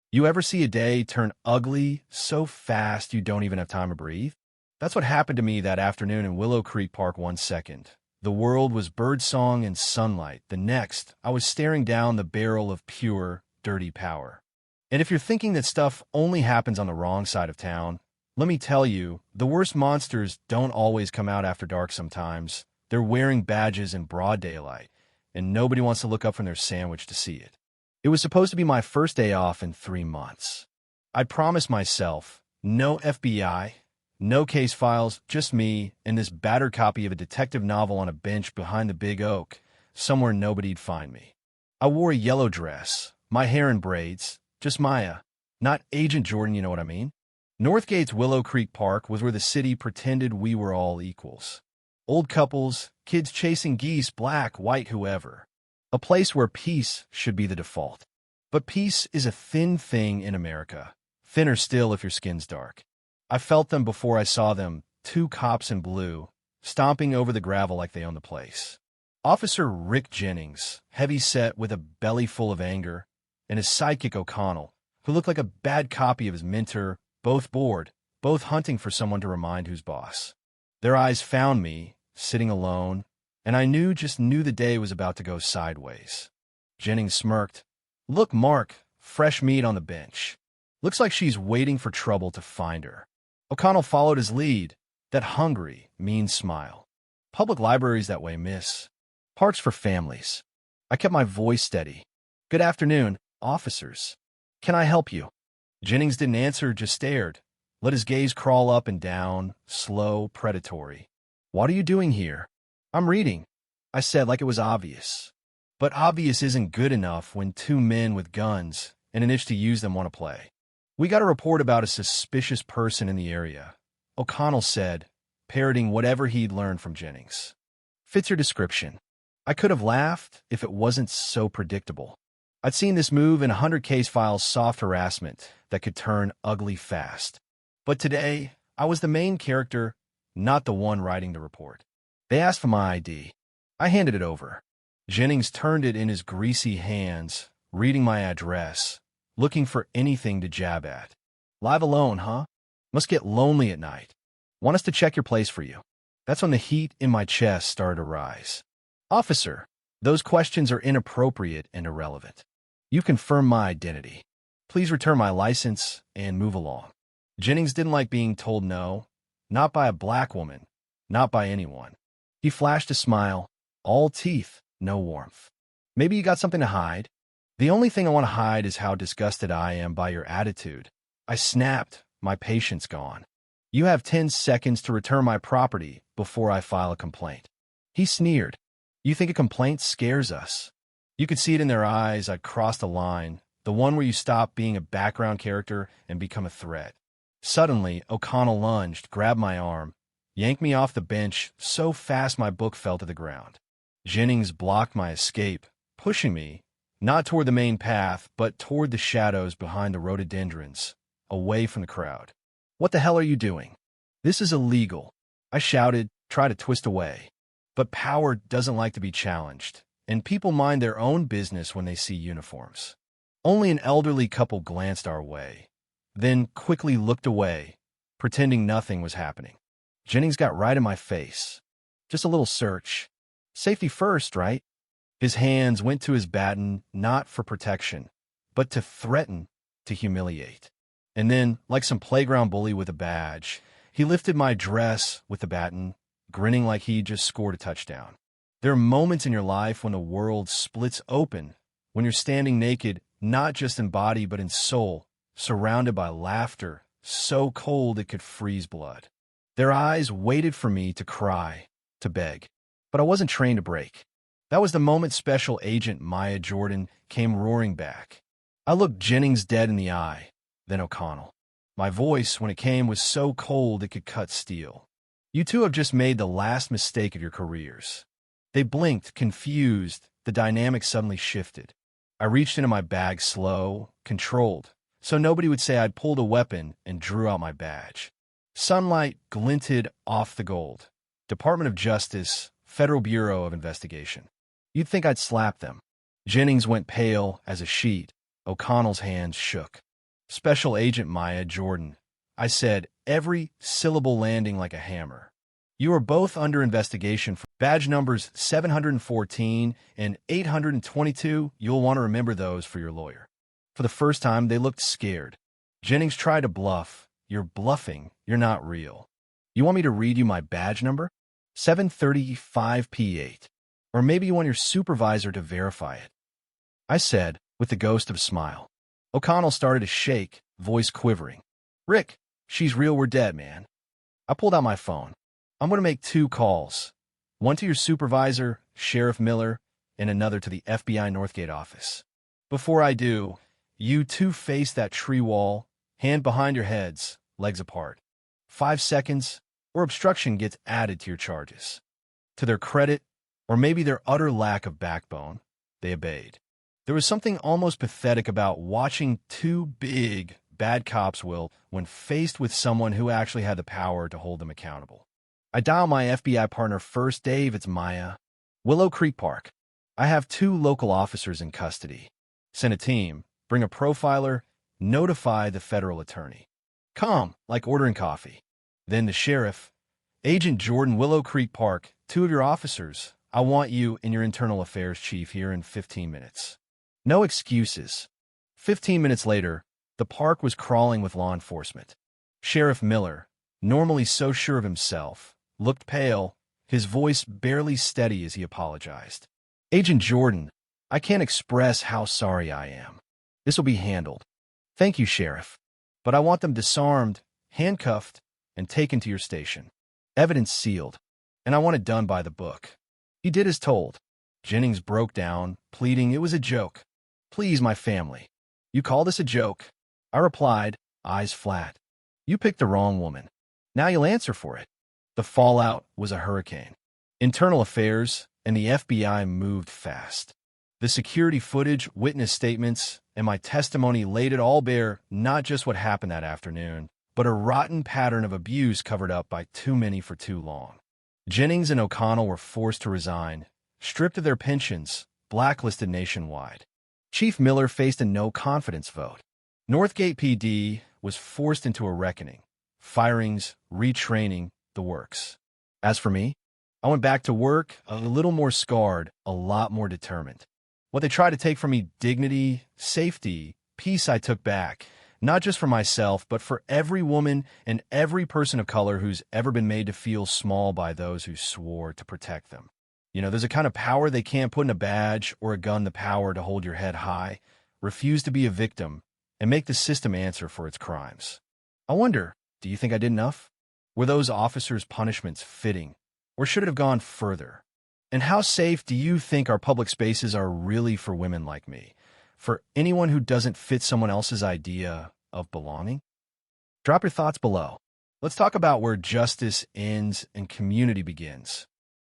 You ever see a day turn ugly so fast you don't even have time to breathe? That's what happened to me that afternoon in Willow Creek Park. 1 second, the world was birdsong and sunlight. The next, I was staring down the barrel of pure, dirty power. And if you're thinking that stuff only happens on the wrong side of town, let me tell you, the worst monsters don't always come out after dark sometimes. They're wearing badges in broad daylight, and nobody wants to look up from their sandwich to see it. It was supposed to be my first day off in 3 months. I'd promised myself, no FBI, no case files, just me and this battered copy of a detective novel on a bench behind the big oak, somewhere nobody'd find me. I wore a yellow dress, my hair in braids, just Maya, not Agent Jordan, you know what I mean? Northgate's Willow Creek Park was where the city pretended we were all equals. Old couples, kids chasing geese, black, white, whoever. A place where peace should be the default. But peace is a thin thing in America. Thinner still if your skin's dark. I felt them before I saw them, 2 cops in blue, stomping over the gravel like they owned the place. Officer Rick Jennings, heavy-set with a belly full of anger, and his sidekick O'Connell, who looked like a bad copy of his mentor, both bored, both hunting for someone to remind who's boss. Their eyes found me, sitting alone, and I just knew the day was about to go sideways. Jennings smirked. "Look, Mark, fresh meat on the bench. Looks like she's waiting for trouble to find her." O'Connell followed his lead, that hungry, mean smile. "Public libraries that way, miss. Parks for families." I kept my voice steady. "Good afternoon, officers. Can I help you?" Jennings didn't answer, just stared. Let his gaze crawl up and down, slow, predatory. "What are you doing here?" "I'm reading," I said like it was obvious. But obvious isn't good enough when 2 men with guns and an itch to use them want to play. "We got a report about a suspicious person in the area," O'Connell said, parroting whatever he'd learned from Jennings. "Fits your description." I could have laughed if it wasn't so predictable. I'd seen this move in 100 case files, soft harassment that could turn ugly fast. But today, I was the main character, not the one writing the report. They asked for my ID. I handed it over. Jennings turned it in his greasy hands, reading my address, looking for anything to jab at. "Live alone, huh? Must get lonely at night. Want us to check your place for you." That's when the heat in my chest started to rise. "Officer, those questions are inappropriate and irrelevant. You confirmed my identity. Please return my license and move along." Jennings didn't like being told no, not by a black woman, not by anyone. He flashed a smile, all teeth, no warmth. "Maybe you got something to hide?" "The only thing I want to hide is how disgusted I am by your attitude." I snapped, my patience gone. "You have 10 seconds to return my property before I file a complaint." He sneered. "You think a complaint scares us?" You could see it in their eyes. I'd crossed a line, the one where you stop being a background character and become a threat. Suddenly, O'Connell lunged, grabbed my arm, yanked me off the bench so fast my book fell to the ground. Jennings blocked my escape, pushing me, not toward the main path, but toward the shadows behind the rhododendrons, away from the crowd. "What the hell are you doing?" "This is illegal," I shouted, try to twist away. But power doesn't like to be challenged, and people mind their own business when they see uniforms. Only an elderly couple glanced our way, then quickly looked away, pretending nothing was happening. Jennings got right in my face. "Just a little search. Safety first, right?" His hands went to his baton, not for protection, but to threaten, to humiliate. And then, like some playground bully with a badge, he lifted my dress with the baton, grinning like he'd just scored a touchdown. There are moments in your life when the world splits open, when you're standing naked, not just in body but in soul, surrounded by laughter, so cold it could freeze blood. Their eyes waited for me to cry, to beg. But I wasn't trained to break. That was the moment Special Agent Maya Jordan came roaring back. I looked Jennings dead in the eye, then O'Connell. My voice, when it came, was so cold it could cut steel. "You two have just made the last mistake of your careers." They blinked, confused. The dynamic suddenly shifted. I reached into my bag slow, controlled, so nobody would say I'd pulled a weapon, and drew out my badge. Sunlight glinted off the gold. Department of Justice, Federal Bureau of Investigation. You'd think I'd slap them. Jennings went pale as a sheet. O'Connell's hands shook. Special Agent Maya Jordan, I said, every syllable landing like a hammer. You are both under investigation for badge numbers 714 and 822. You'll want to remember those for your lawyer. For the first time, they looked scared. Jennings tried to bluff. You're bluffing. You're not real. You want me to read you my badge number? 735P8. Or maybe you want your supervisor to verify it. I said, with the ghost of a smile. O'Connell started to shake, voice quivering. Rick, she's real, we're dead, man. I pulled out my phone. I'm going to make 2 calls. One to your supervisor, Sheriff Miller, and another to the FBI Northgate office. Before I do, you 2 face that tree wall, hand behind your heads, legs apart. 5 seconds, or obstruction gets added to your charges. To their credit, or maybe their utter lack of backbone, they obeyed. There was something almost pathetic about watching 2 big, bad cops, when faced with someone who actually had the power to hold them accountable. I dial my FBI partner first. Dave, it's Maya. Willow Creek Park. I have 2 local officers in custody. Send a team, bring a profiler, notify the federal attorney. Calm, like ordering coffee. Then the sheriff. Agent Jordan, Willow Creek Park, 2 of your officers. I want you and your internal affairs chief here in 15 minutes. No excuses. 15 minutes later, the park was crawling with law enforcement. Sheriff Miller, normally so sure of himself, looked pale, his voice barely steady as he apologized. Agent Jordan, I can't express how sorry I am. This will be handled. Thank you, Sheriff. But I want them disarmed, handcuffed, and taken to your station. Evidence sealed. And I want it done by the book. He did as told. Jennings broke down, pleading it was a joke. Please, my family. You call this a joke? I replied, eyes flat. You picked the wrong woman. Now you'll answer for it. The fallout was a hurricane. Internal Affairs and the FBI moved fast. The security footage, witness statements, and my testimony laid it all bare, not just what happened that afternoon, but a rotten pattern of abuse covered up by too many for too long. Jennings and O'Connell were forced to resign, stripped of their pensions, blacklisted nationwide. Chief Miller faced a no-confidence vote. Northgate PD was forced into a reckoning. Firings, retraining, the works. As for me, I went back to work a little more scarred, a lot more determined. What they tried to take from me, dignity, safety, peace, I took back, not just for myself, but for every woman and every person of color who's ever been made to feel small by those who swore to protect them. You know, there's a kind of power they can't put in a badge or a gun, the power to hold your head high, refuse to be a victim, and make the system answer for its crimes. I wonder, do you think I did enough? Were those officers' punishments fitting, or should it have gone further? And how safe do you think our public spaces are really for women like me, for anyone who doesn't fit someone else's idea of belonging? Drop your thoughts below. Let's talk about where justice ends and community begins.